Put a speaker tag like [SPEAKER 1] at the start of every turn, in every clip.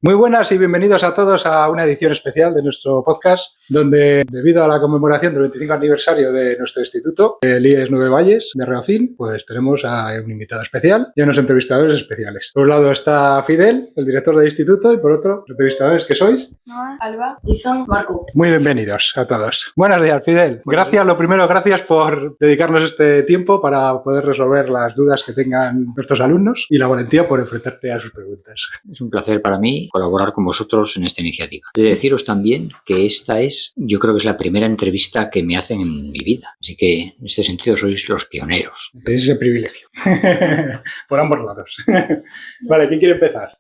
[SPEAKER 1] Muy buenas y bienvenidos a todos a una edición especial de nuestro podcast, donde debido a la conmemoración del 25 aniversario de nuestro instituto, el IES Nueve Valles de Reocín, pues tenemos a un invitado especial y a unos entrevistadores especiales. Por un lado está Fidel, el director del instituto, y por otro, los entrevistadores que sois.
[SPEAKER 2] Noah, Alba, Izan, Marco.
[SPEAKER 1] Muy bienvenidos a todos. Buenos días, Fidel. Gracias, lo primero, gracias por dedicarnos este tiempo para poder resolver las dudas que tengan nuestros alumnos y la valentía por enfrentarte a sus preguntas.
[SPEAKER 3] Es un placer para mí colaborar con vosotros en esta iniciativa. He de deciros también que esta es, yo creo que es la primera entrevista que me hacen en mi vida. Así que en este sentido sois los pioneros.
[SPEAKER 1] Tenéis ese privilegio. Por ambos lados. Vale, ¿quién quiere empezar?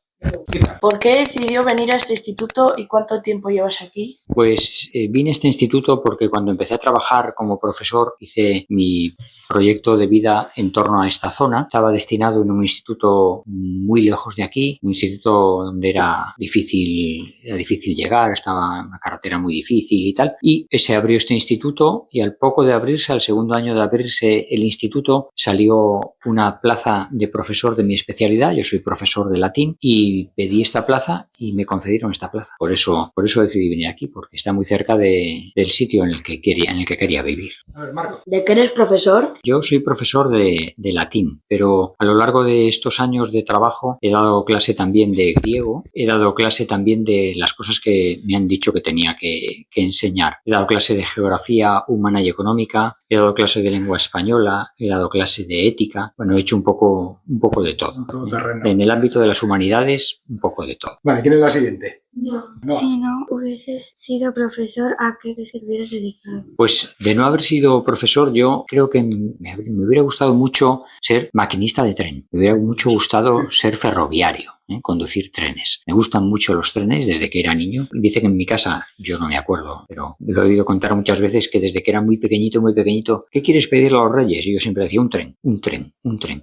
[SPEAKER 2] ¿Por qué decidió venir a este instituto y cuánto tiempo llevas aquí?
[SPEAKER 3] Pues vine a este instituto porque cuando empecé a trabajar como profesor hice mi proyecto de vida en torno a esta zona. Estaba destinado en un instituto muy lejos de aquí, un instituto donde era difícil llegar, estaba una carretera muy difícil y tal. Y se abrió este instituto y al poco de abrirse, al segundo año de abrirse el instituto, salió una plaza de profesor de mi especialidad. Yo soy profesor de latín y pedí esta plaza y me concedieron esta plaza. Por eso decidí venir aquí, porque está muy cerca del sitio en el que quería vivir.
[SPEAKER 1] A ver, Marco.
[SPEAKER 2] ¿De qué eres profesor?
[SPEAKER 3] Yo soy profesor de latín, pero a lo largo de estos años de trabajo he dado clase también de griego, he dado clase también de las cosas que me han dicho que tenía que enseñar. He dado clase de geografía humana y económica, he dado clase de lengua española, he dado clase de ética. Bueno, he hecho un poco de todo.
[SPEAKER 1] Todo terreno.
[SPEAKER 3] En el ámbito de las humanidades, un poco de todo.
[SPEAKER 1] Vale, ¿quién es la siguiente?
[SPEAKER 4] Yo.
[SPEAKER 1] No.
[SPEAKER 4] Si no hubieses sido profesor, ¿a qué te hubieras dedicado?
[SPEAKER 3] Pues de no haber sido profesor, yo creo que me hubiera gustado mucho ser maquinista de tren. Me hubiera mucho gustado ser ferroviario, conducir trenes. Me gustan mucho los trenes desde que era niño. Dice que en mi casa, yo no me acuerdo, pero lo he oído contar muchas veces que desde que era muy pequeñito, ¿qué quieres pedirle a los reyes? Y yo siempre decía un tren.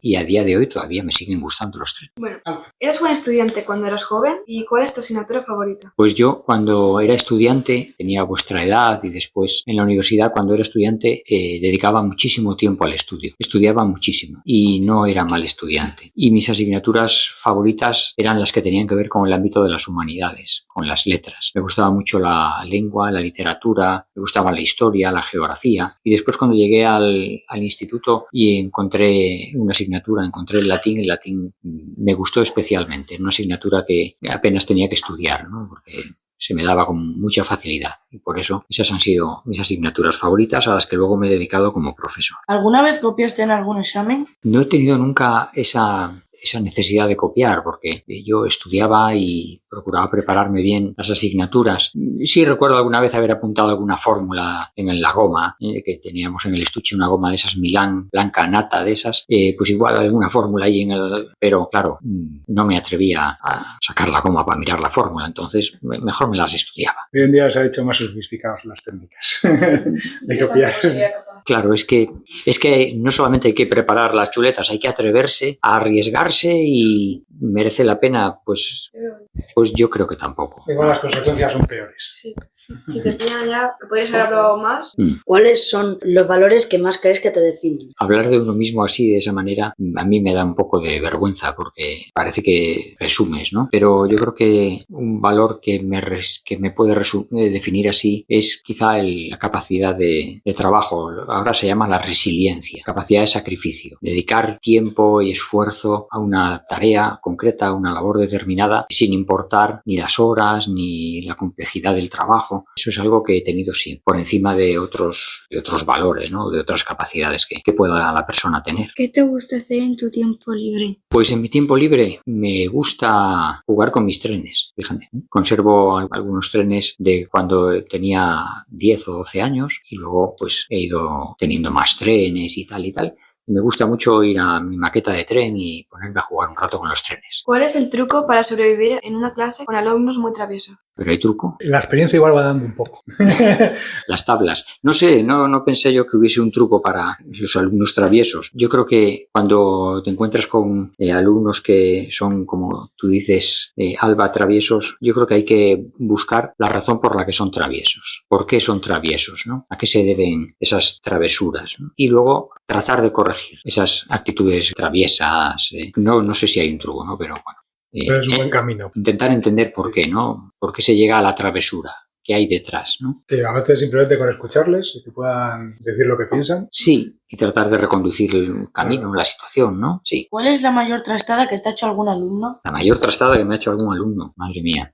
[SPEAKER 3] Y a día de hoy todavía me siguen gustando los trenes.
[SPEAKER 5] Bueno, ¿eras buen estudiante cuando eras joven? ¿Y cuál es tu asignatura favorita?
[SPEAKER 3] Pues yo cuando era estudiante, tenía vuestra edad y después en la universidad cuando era estudiante dedicaba muchísimo tiempo al estudio. Estudiaba muchísimo y no era mal estudiante. Y mis asignaturas favoritas eran las que tenían que ver con el ámbito de las humanidades, con las letras. Me gustaba mucho la lengua, la literatura, me gustaba la historia, la geografía. Y después cuando llegué al instituto y encontré una asignatura, encontré el latín me gustó especialmente. Era una asignatura que apenas tenía que estudiar, ¿no? Porque se me daba con mucha facilidad y por eso esas han sido mis asignaturas favoritas a las que luego me he dedicado como profesor.
[SPEAKER 2] ¿Alguna vez copiaste en algún examen?
[SPEAKER 3] No he tenido nunca esa necesidad de copiar porque yo estudiaba y procuraba prepararme bien las asignaturas. Sí recuerdo alguna vez haber apuntado alguna fórmula en la goma, que teníamos en el estuche una goma de esas Milán, blanca nata de esas, pues igual alguna fórmula ahí pero claro, no me atrevía a sacar la goma para mirar la fórmula, entonces mejor me las estudiaba.
[SPEAKER 1] Hoy en día se ha hecho más sofisticadas las técnicas de copiar.
[SPEAKER 3] Claro, es que no solamente hay que preparar las chuletas, hay que atreverse a arriesgarse y merece la pena, pues yo creo que tampoco.
[SPEAKER 1] Igual las consecuencias son peores.
[SPEAKER 5] Sí. Si te pillan ya, ¿podrías haber hablado más?
[SPEAKER 2] ¿Cuáles son los valores que más crees que te definen?
[SPEAKER 3] Hablar de uno mismo así, de esa manera, a mí me da un poco de vergüenza porque parece que resumes, ¿no? Pero yo creo que un valor que me puede definir así es quizá la capacidad de trabajo. Ahora se llama la resiliencia, capacidad de sacrificio, dedicar tiempo y esfuerzo a una tarea concreta, a una labor determinada, sin importar ni las horas ni la complejidad del trabajo. Eso es algo que he tenido siempre, por encima de otros valores, ¿no? De otras capacidades que pueda la persona tener.
[SPEAKER 4] ¿Qué te gusta hacer en tu tiempo libre?
[SPEAKER 3] Pues en mi tiempo libre me gusta jugar con mis trenes, fíjate. Conservo algunos trenes de cuando tenía 10 o 12 años y luego pues he ido teniendo más trenes y tal. Me gusta mucho ir a mi maqueta de tren y ponerme a jugar un rato con los trenes.
[SPEAKER 5] ¿Cuál es el truco para sobrevivir en una clase con alumnos muy traviesos?
[SPEAKER 3] ¿Pero hay truco?
[SPEAKER 1] La experiencia igual va dando un poco.
[SPEAKER 3] Las tablas. No sé, no pensé yo que hubiese un truco para los alumnos traviesos. Yo creo que cuando te encuentras con alumnos que son, como tú dices, Alba, traviesos, yo creo que hay que buscar la razón por la que son traviesos. ¿Por qué son traviesos, ¿no? ¿A qué se deben esas travesuras, ¿no? Y luego tratar de corregir esas actitudes traviesas. No sé si hay un truco, ¿no? Pero bueno.
[SPEAKER 1] Pero es un buen camino.
[SPEAKER 3] Intentar entender por qué, ¿no? Por qué se llega a la travesura. ¿Qué hay detrás, no?
[SPEAKER 1] Que a veces simplemente con escucharles y que puedan decir lo que piensan.
[SPEAKER 3] Sí, y tratar de reconducir el camino, la situación, ¿no? Sí.
[SPEAKER 2] ¿Cuál es la mayor trastada que te ha hecho algún alumno?
[SPEAKER 3] La mayor trastada que me ha hecho algún alumno, madre mía.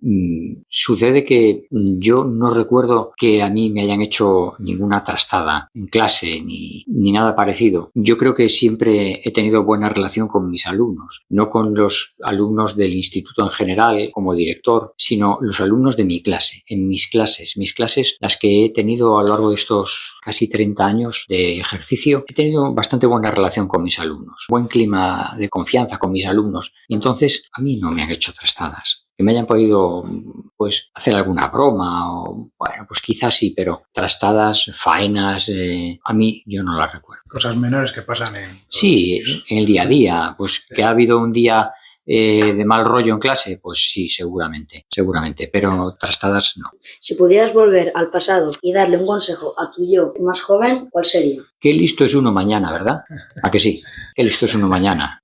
[SPEAKER 3] Sucede que yo no recuerdo que a mí me hayan hecho ninguna trastada en clase ni nada parecido. Yo creo que siempre he tenido buena relación con mis alumnos, no con los alumnos del instituto en general como director, sino los alumnos de mi clase, en mis clases, las que he tenido a lo largo de estos casi 30 años de ejercicio. He tenido bastante buena relación con mis alumnos, buen clima de confianza con mis alumnos, y entonces a mí no me han hecho trastadas. Que me hayan podido, pues, hacer alguna broma o, bueno, pues quizás sí, pero trastadas, faenas, a mí yo no las recuerdo.
[SPEAKER 1] Cosas menores que pasan en...
[SPEAKER 3] Sí, en el día a día, pues que ha habido un día de mal rollo en clase, pues sí, seguramente, pero trastadas no.
[SPEAKER 6] Si pudieras volver al pasado y darle un consejo a tu yo más joven, ¿cuál sería?
[SPEAKER 3] Qué listo es uno mañana, ¿verdad? ¿A que sí? Qué listo es uno mañana.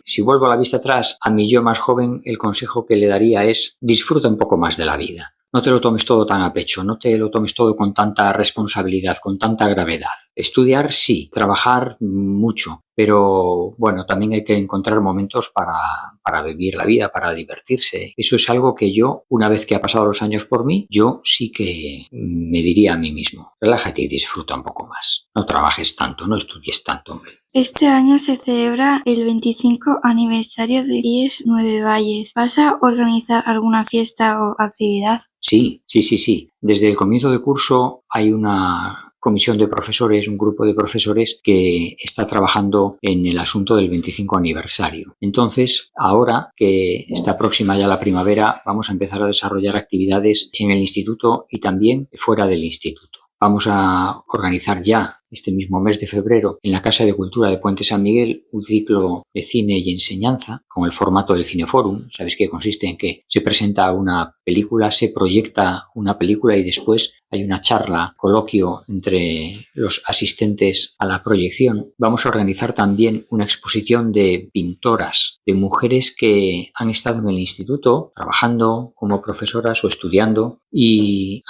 [SPEAKER 3] Si vuelvo a la vista atrás, a mi yo más joven, el consejo que le daría es: disfruta un poco más de la vida. No te lo tomes todo tan a pecho, no te lo tomes todo con tanta responsabilidad, con tanta gravedad. Estudiar sí, trabajar mucho, pero bueno, también hay que encontrar momentos para vivir la vida, para divertirse. Eso es algo que yo, una vez que ha pasado los años por mí, yo sí que me diría a mí mismo: relájate y disfruta un poco más. No trabajes tanto, no estudies tanto, hombre.
[SPEAKER 4] Este año se celebra el 25 aniversario de IES Nueve Valles. ¿Vas a organizar alguna fiesta o actividad?
[SPEAKER 3] Sí. Desde el comienzo de curso hay una comisión de profesores, un grupo de profesores que está trabajando en el asunto del 25 aniversario. Entonces, ahora que está próxima ya la primavera, vamos a empezar a desarrollar actividades en el instituto y también fuera del instituto. Vamos a organizar ya este mismo mes de febrero en la Casa de Cultura de Puente San Miguel un ciclo de cine y enseñanza con el formato del Cineforum. Sabéis que consiste en que se presenta una película, se proyecta una película y después hay una charla, coloquio entre los asistentes a la proyección. Vamos a organizar también una exposición de pintoras, de mujeres que han estado en el instituto trabajando como profesoras o estudiando y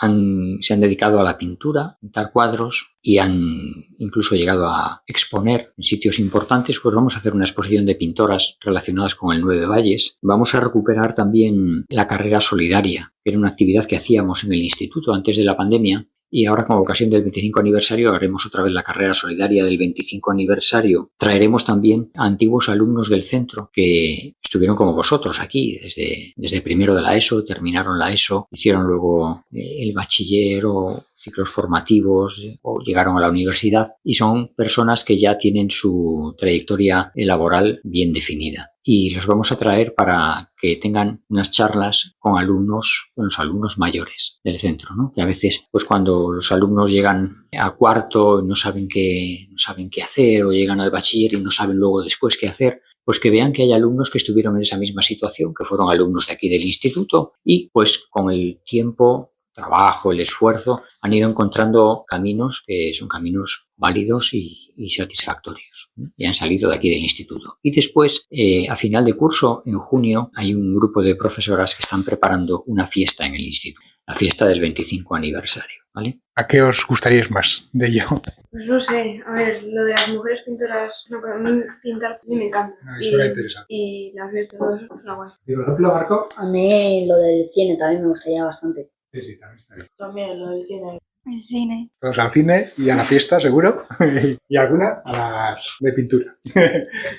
[SPEAKER 3] se han dedicado a la pintura, pintar cuadros, y han incluso llegado a exponer en sitios importantes. Pues vamos a hacer una exposición de pintoras relacionadas con el Nueve Valles. Vamos a recuperar también la carrera solidaria, que era una actividad que hacíamos en el instituto antes de la pandemia, y ahora, con ocasión del 25 aniversario, haremos otra vez la carrera solidaria del 25 aniversario. Traeremos también a antiguos alumnos del centro que estuvieron como vosotros aquí desde primero de la ESO, terminaron la ESO, hicieron luego el bachiller o ciclos formativos o llegaron a la universidad, y son personas que ya tienen su trayectoria laboral bien definida. Y los vamos a traer para que tengan unas charlas con los alumnos mayores del centro, ¿no? Que a veces, pues cuando los alumnos llegan a cuarto y no saben qué hacer, o llegan al bachiller y no saben luego después qué hacer, pues que vean que hay alumnos que estuvieron en esa misma situación, que fueron alumnos de aquí del instituto, y pues con el tiempo, trabajo, el esfuerzo, han ido encontrando caminos que son caminos válidos y satisfactorios, ¿no? Y han salido de aquí del instituto. Y después, a final de curso, en junio, hay un grupo de profesoras que están preparando una fiesta en el instituto, la fiesta del 25 aniversario, ¿vale?
[SPEAKER 1] ¿A qué os gustaría más de ello?
[SPEAKER 5] Pues no sé, a ver, lo de las mujeres pintoras, no, pero a mí pintar a mí me encanta.
[SPEAKER 1] Suena interesante.
[SPEAKER 5] Y la fiesta, todo eso, es una guay.
[SPEAKER 1] ¿Y por ejemplo, Marco?
[SPEAKER 6] A mí lo del cine también me gustaría bastante.
[SPEAKER 1] Sí, también está bien.
[SPEAKER 2] También lo del cine.
[SPEAKER 4] El cine.
[SPEAKER 1] Todos al cine y a la fiesta, seguro. Y alguna a las de pintura.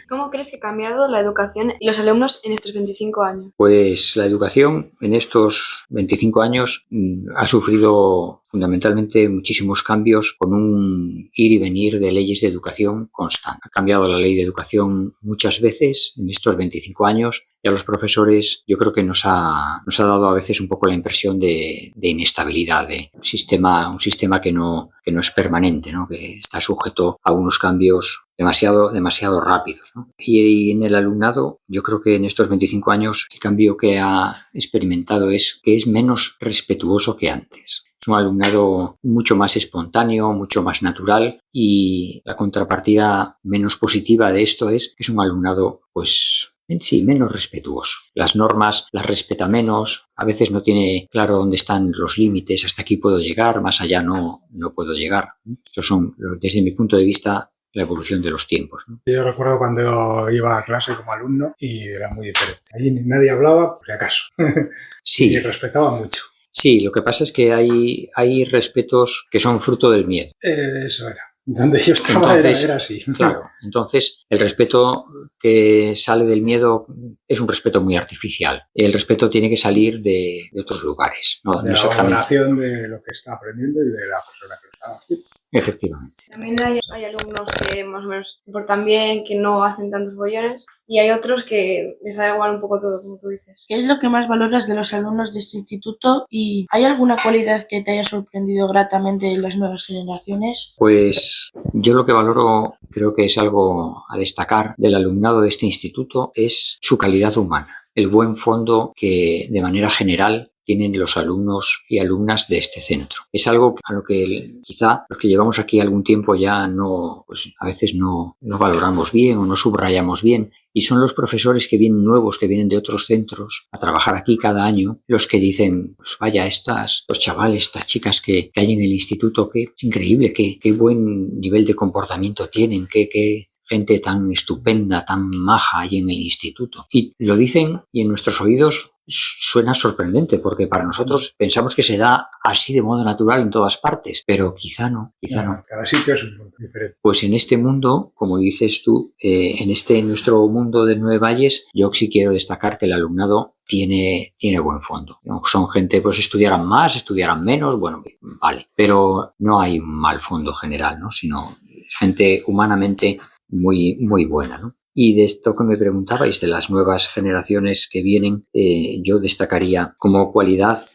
[SPEAKER 5] ¿Cómo crees que ha cambiado la educación y los alumnos en estos 25 años?
[SPEAKER 3] Pues la educación en estos 25 años ha sufrido fundamentalmente muchísimos cambios, con un ir y venir de leyes de educación constante. Ha cambiado la ley de educación muchas veces en estos 25 años, y a los profesores yo creo que nos ha dado a veces un poco la impresión de inestabilidad, de un sistema que no es permanente, ¿no? Que está sujeto a unos cambios demasiado rápidos, ¿no? Y en el alumnado, yo creo que en estos 25 años el cambio que ha experimentado es que es menos respetuoso que antes. Es un alumnado mucho más espontáneo, mucho más natural, y la contrapartida menos positiva de esto es que es un alumnado pues sí, menos respetuoso. Las normas las respeta menos, a veces no tiene claro dónde están los límites, hasta aquí puedo llegar, más allá no puedo llegar. Esos son, desde mi punto de vista, la evolución de los tiempos, ¿no?
[SPEAKER 1] Yo recuerdo cuando iba a clase como alumno y era muy diferente. Allí nadie hablaba, por si acaso.
[SPEAKER 3] Sí.
[SPEAKER 1] Y respetaba mucho.
[SPEAKER 3] Sí, lo que pasa es que hay respetos que son fruto del miedo.
[SPEAKER 1] Eso era. Donde yo estaba
[SPEAKER 3] Entonces,
[SPEAKER 1] era así.
[SPEAKER 3] Claro, entonces el respeto que sale del miedo es un respeto muy artificial. El respeto tiene que salir de otros lugares. No,
[SPEAKER 1] De
[SPEAKER 3] no
[SPEAKER 1] la valoración de lo que está aprendiendo y de la persona que lo está haciendo.
[SPEAKER 3] Efectivamente.
[SPEAKER 5] También hay alumnos que más o menos se portan bien, que no hacen tantos bollones, y hay otros que les da igual un poco todo, como tú dices.
[SPEAKER 2] ¿Qué es lo que más valoras de los alumnos de este instituto y hay alguna cualidad que te haya sorprendido gratamente en las nuevas generaciones?
[SPEAKER 3] Pues yo lo que valoro, creo que es algo a destacar del alumnado de este instituto, es su calidad humana, el buen fondo que de manera general tienen los alumnos y alumnas de este centro. Es algo a lo que quizá los que llevamos aquí algún tiempo ya no, pues a veces no valoramos bien o no subrayamos bien. Y son los profesores que vienen nuevos, que vienen de otros centros a trabajar aquí cada año, los que dicen, pues vaya, los chavales, estas chicas que hay en el instituto, que es increíble, qué buen nivel de comportamiento tienen, qué gente tan estupenda, tan maja hay en el instituto. Y lo dicen y en nuestros oídos suena sorprendente, porque para nosotros pensamos que se da así de modo natural en todas partes, pero quizá no.
[SPEAKER 1] Cada sitio es un mundo diferente.
[SPEAKER 3] Pues en este mundo, como dices tú, en nuestro mundo de Nueve Valles, yo sí quiero destacar que el alumnado tiene buen fondo. ¿No? Son gente, pues estudiarán más, estudiarán menos, bueno, vale, pero no hay un mal fondo general, ¿no? Sino gente humanamente muy, muy buena, ¿no? Y de esto que me preguntabais, de las nuevas generaciones que vienen, yo destacaría como cualidad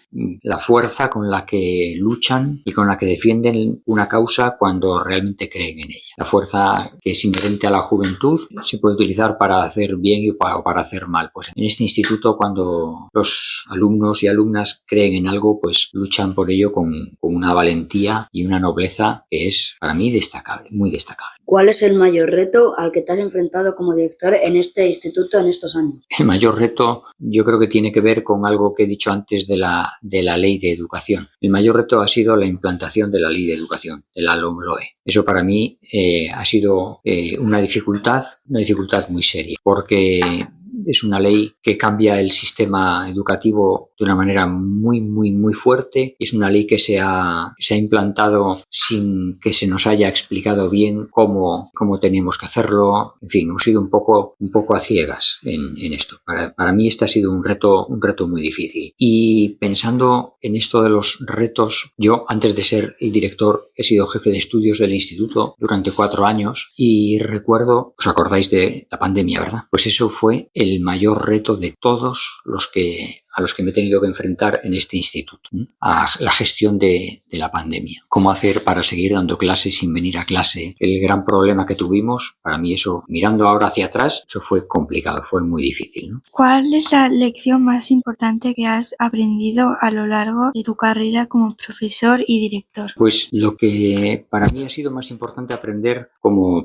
[SPEAKER 3] la fuerza con la que luchan y con la que defienden una causa cuando realmente creen en ella. La fuerza que es inherente a la juventud se puede utilizar para hacer bien y para hacer mal. Pues en este instituto, cuando los alumnos y alumnas creen en algo, pues luchan por ello con una valentía y una nobleza que es para mí destacable, muy destacable.
[SPEAKER 6] ¿Cuál es el mayor reto al que te has enfrentado como director en este instituto en estos años?
[SPEAKER 3] El mayor reto yo creo que tiene que ver con algo que he dicho antes de la ley de educación. El mayor reto ha sido la implantación de la ley de educación, de la LOMLOE. Eso para mí ha sido una dificultad muy seria, porque es una ley que cambia el sistema educativo de una manera muy, muy, muy fuerte. Es una ley que se ha implantado sin que se nos haya explicado bien cómo teníamos que hacerlo. En fin, hemos ido un poco a ciegas en esto. Para mí este ha sido un reto muy difícil. Y pensando en esto de los retos, yo antes de ser el director he sido jefe de estudios del instituto durante 4 años y recuerdo, os acordáis de la pandemia, ¿verdad? Pues eso fue el mayor reto de todos a los que me he tenido que enfrentar en este instituto, a la gestión de la pandemia. Cómo hacer para seguir dando clases sin venir a clase. El gran problema que tuvimos, para mí eso, mirando ahora hacia atrás, eso fue complicado, fue muy difícil, ¿no?
[SPEAKER 4] ¿Cuál es la lección más importante que has aprendido a lo largo de tu carrera como profesor y director?
[SPEAKER 3] Pues lo que para mí ha sido más importante aprender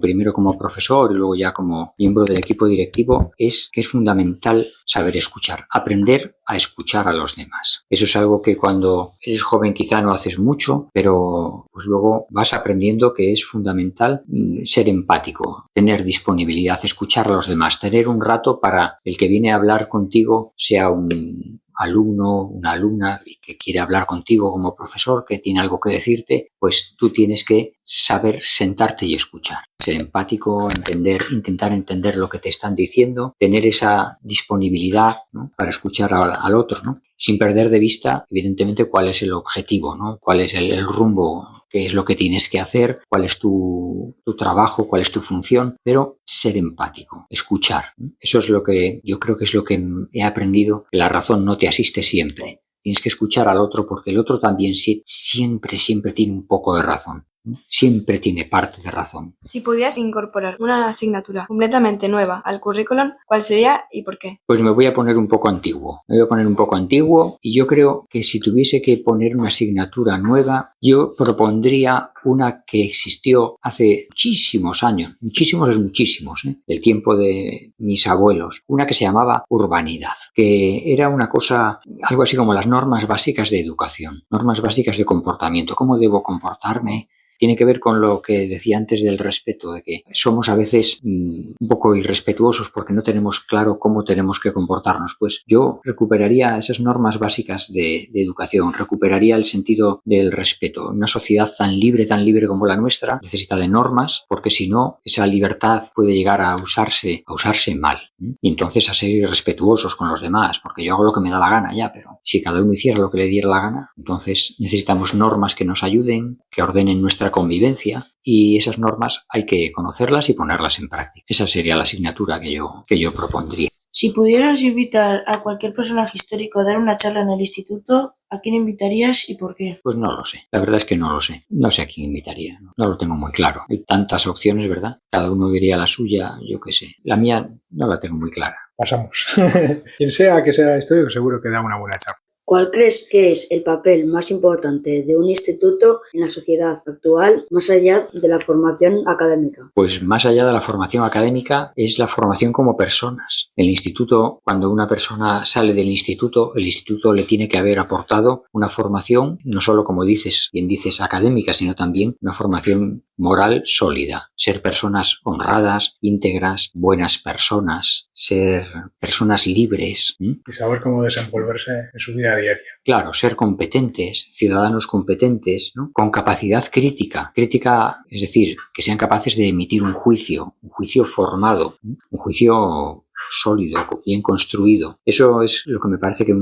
[SPEAKER 3] primero como profesor y luego ya como miembro del equipo directivo es que es fundamental saber escuchar, aprender a escuchar a los demás. Eso es algo que cuando eres joven quizá no haces mucho, pero pues luego vas aprendiendo que es fundamental ser empático, tener disponibilidad, escuchar a los demás, tener un rato para el que viene a hablar contigo, sea un alumno, una alumna que quiere hablar contigo como profesor, que tiene algo que decirte, pues tú tienes que saber sentarte y escuchar, ser empático, intentar entender lo que te están diciendo, tener esa disponibilidad, ¿no?, para escuchar al otro, ¿no?, sin perder de vista, evidentemente, cuál es el objetivo, ¿no?, cuál es el rumbo, qué es lo que tienes que hacer, cuál es tu trabajo, cuál es tu función, pero ser empático, escuchar. Eso es lo que yo creo que es lo que he aprendido, que la razón no te asiste siempre. Tienes que escuchar al otro porque el otro también siempre tiene un poco de razón. Siempre tiene parte de razón.
[SPEAKER 5] Si pudieras incorporar una asignatura completamente nueva al currículum, ¿cuál sería y por qué?
[SPEAKER 3] Pues me voy a poner un poco antiguo. Y yo creo que si tuviese que poner una asignatura nueva, yo propondría una que existió hace muchísimos años, muchísimos, el tiempo de mis abuelos, una que se llamaba urbanidad, que era una cosa, algo así como las normas básicas de educación, normas básicas de comportamiento, cómo debo comportarme. Tiene que ver con lo que decía antes del respeto, de que somos a veces un poco irrespetuosos porque no tenemos claro cómo tenemos que comportarnos. Pues yo recuperaría esas normas básicas de educación, recuperaría el sentido del respeto. Una sociedad tan libre como la nuestra necesita de normas, porque si no, esa libertad puede llegar a usarse mal. Y entonces a ser irrespetuosos con los demás, porque yo hago lo que me da la gana ya, pero si cada uno hiciera lo que le diera la gana, entonces necesitamos normas que nos ayuden, que ordenen nuestra convivencia, y esas normas hay que conocerlas y ponerlas en práctica. Esa sería la asignatura que yo propondría.
[SPEAKER 2] Si pudieras invitar a cualquier personaje histórico a dar una charla en el instituto, ¿a quién invitarías y por qué?
[SPEAKER 3] Pues no lo sé. La verdad es que no lo sé. No sé a quién invitaría. No lo tengo muy claro. Hay tantas opciones, ¿verdad? Cada uno diría la suya, yo qué sé. La mía no la tengo muy clara.
[SPEAKER 1] Pasamos. Quien sea que sea histórico, seguro que da una buena charla.
[SPEAKER 6] ¿Cuál crees que es el papel más importante de un instituto en la sociedad actual, más allá de la formación académica?
[SPEAKER 3] Pues más allá de la formación académica es la formación como personas. El instituto, cuando una persona sale del instituto, el instituto le tiene que haber aportado una formación, no solo como dices, bien dices, académica, sino también una formación moral sólida. Ser personas honradas, íntegras, buenas personas, ser personas libres.
[SPEAKER 1] Y saber cómo desenvolverse en su vida diaria.
[SPEAKER 3] Claro, ser competentes, ciudadanos competentes, ¿no? Con capacidad crítica. Crítica, es decir, que sean capaces de emitir un juicio formado, un juicio sólido, bien construido. Eso es lo que me parece que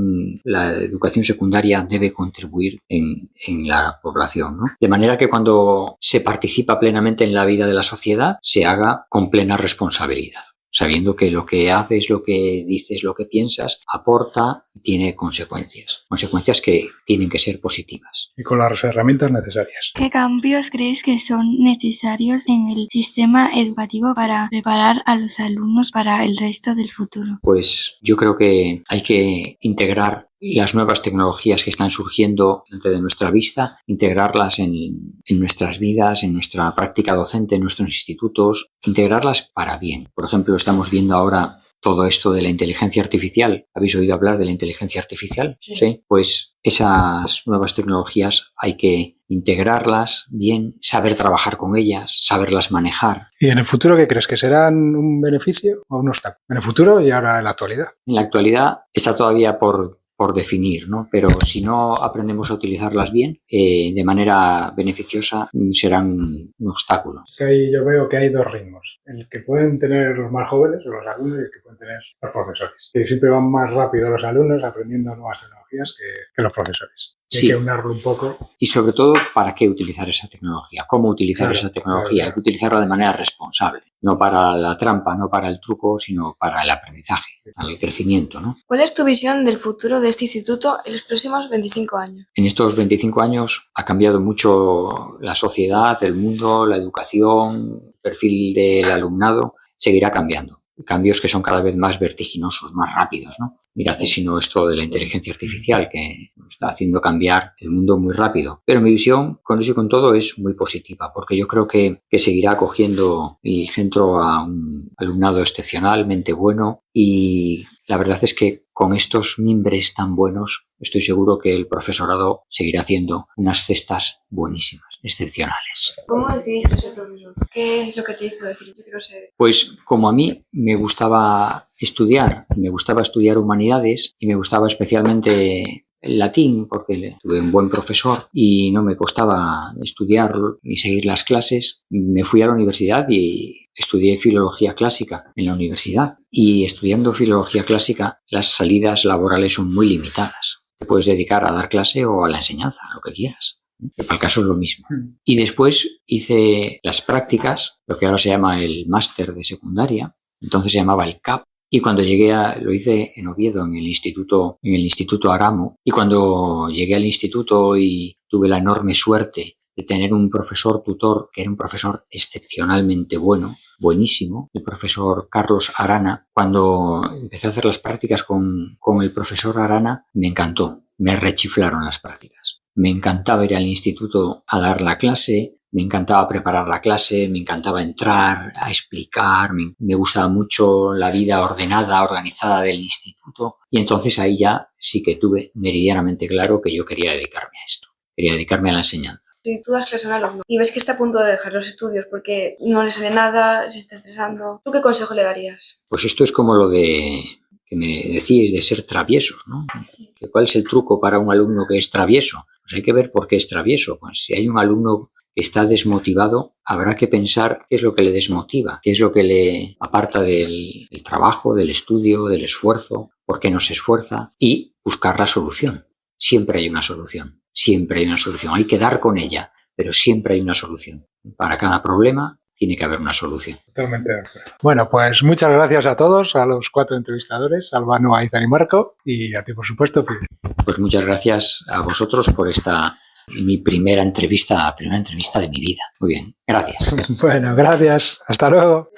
[SPEAKER 3] la educación secundaria debe contribuir en la población, ¿no? De manera que cuando se participa plenamente en la vida de la sociedad, se haga con plena responsabilidad, sabiendo que lo que haces, lo que dices, lo que piensas, aporta y tiene consecuencias que tienen que ser positivas.
[SPEAKER 1] Y con las herramientas necesarias.
[SPEAKER 4] ¿Qué cambios crees que son necesarios en el sistema educativo para preparar a los alumnos para el resto del futuro?
[SPEAKER 3] Pues yo creo que hay que integrar las nuevas tecnologías que están surgiendo delante de nuestra vista, integrarlas en nuestras vidas, en nuestra práctica docente, en nuestros institutos, integrarlas para bien. Por ejemplo, estamos viendo ahora todo esto de la inteligencia artificial. ¿Habéis oído hablar de la inteligencia artificial? Sí. Pues esas nuevas tecnologías hay que integrarlas bien, saber trabajar con ellas, saberlas manejar.
[SPEAKER 1] ¿Y en el futuro qué crees? ¿Que serán un beneficio o un obstáculo? En el futuro y ahora en la actualidad.
[SPEAKER 3] En la actualidad está todavía por definir, ¿no? Pero si no aprendemos a utilizarlas bien, de manera beneficiosa, serán un obstáculo.
[SPEAKER 1] Yo veo que hay dos ritmos. El que pueden tener los más jóvenes, o los alumnos, y el que pueden tener los profesores. Que siempre van más rápido los alumnos aprendiendo nuevas tecnologías que los profesores.
[SPEAKER 3] Sí.
[SPEAKER 1] Hay que unarlo un poco.
[SPEAKER 3] Y sobre todo, ¿para qué utilizar esa tecnología? ¿Cómo utilizar esa tecnología? Claro. Hay que utilizarla de manera responsable. No para la trampa, no para el truco, sino para el aprendizaje, para el crecimiento, ¿no?
[SPEAKER 5] ¿Cuál es tu visión del futuro de este instituto en los próximos 25 años?
[SPEAKER 3] En estos 25 años ha cambiado mucho la sociedad, el mundo, la educación, el perfil del alumnado. Seguirá cambiando. Cambios que son cada vez más vertiginosos, más rápidos, ¿no? Mirad si no esto de la inteligencia artificial que nos está haciendo cambiar el mundo muy rápido. Pero mi visión con eso y con todo es muy positiva, porque yo creo que seguirá acogiendo el centro a un alumnado excepcionalmente bueno, y la verdad es que con estos mimbres tan buenos estoy seguro que el profesorado seguirá haciendo unas cestas buenísimas, excepcionales.
[SPEAKER 5] ¿Cómo decidiste ser profesor? ¿Qué es lo que te hizo decir yo quiero ser?
[SPEAKER 3] Pues como a mí me gustaba estudiar humanidades y me gustaba especialmente el latín, porque tuve un buen profesor y no me costaba estudiar y seguir las clases, me fui a la universidad y estudié filología clásica en la universidad. Y estudiando filología clásica, las salidas laborales son muy limitadas. Te puedes dedicar a dar clase o a la enseñanza, lo que quieras. Para el caso es lo mismo. Y después hice las prácticas, lo que ahora se llama el máster de secundaria, entonces se llamaba el CAP. Y cuando lo hice en Oviedo, en el Instituto Aramo, y cuando llegué al instituto y tuve la enorme suerte de tener un profesor tutor que era un profesor excepcionalmente bueno, buenísimo, el profesor Carlos Arana. Cuando empecé a hacer las prácticas con el profesor Arana, me encantó, me rechiflaron las prácticas. Me encantaba ir al instituto a dar la clase, me encantaba preparar la clase, me encantaba entrar a explicar, me gustaba mucho la vida ordenada, organizada del instituto, y entonces ahí ya sí que tuve meridianamente claro que yo quería dedicarme a esto, quería dedicarme a la enseñanza.
[SPEAKER 5] Si tú das clase a un alumno y ves que está a punto de dejar los estudios porque no le sale nada, se está estresando, ¿tú qué consejo le darías?
[SPEAKER 3] Pues esto es como lo de que me decíais de ser traviesos, ¿no? ¿Cuál es el truco para un alumno que es travieso? Pues hay que ver por qué es travieso. Pues si hay un alumno que está desmotivado, habrá que pensar qué es lo que le desmotiva, qué es lo que le aparta del trabajo, del estudio, del esfuerzo, por qué no se esfuerza, y buscar la solución. Siempre hay una solución, siempre hay una solución. Hay que dar con ella, pero siempre hay una solución. Para cada problema tiene que haber una solución.
[SPEAKER 1] Totalmente de acuerdo. Bueno, pues muchas gracias a todos, a los 4 entrevistadores, Albano, Aizan y Marco, y a ti, por supuesto, Fidel.
[SPEAKER 3] Pues muchas gracias a vosotros por mi primera entrevista de mi vida. Muy bien, gracias.
[SPEAKER 1] Bueno, gracias. Hasta luego.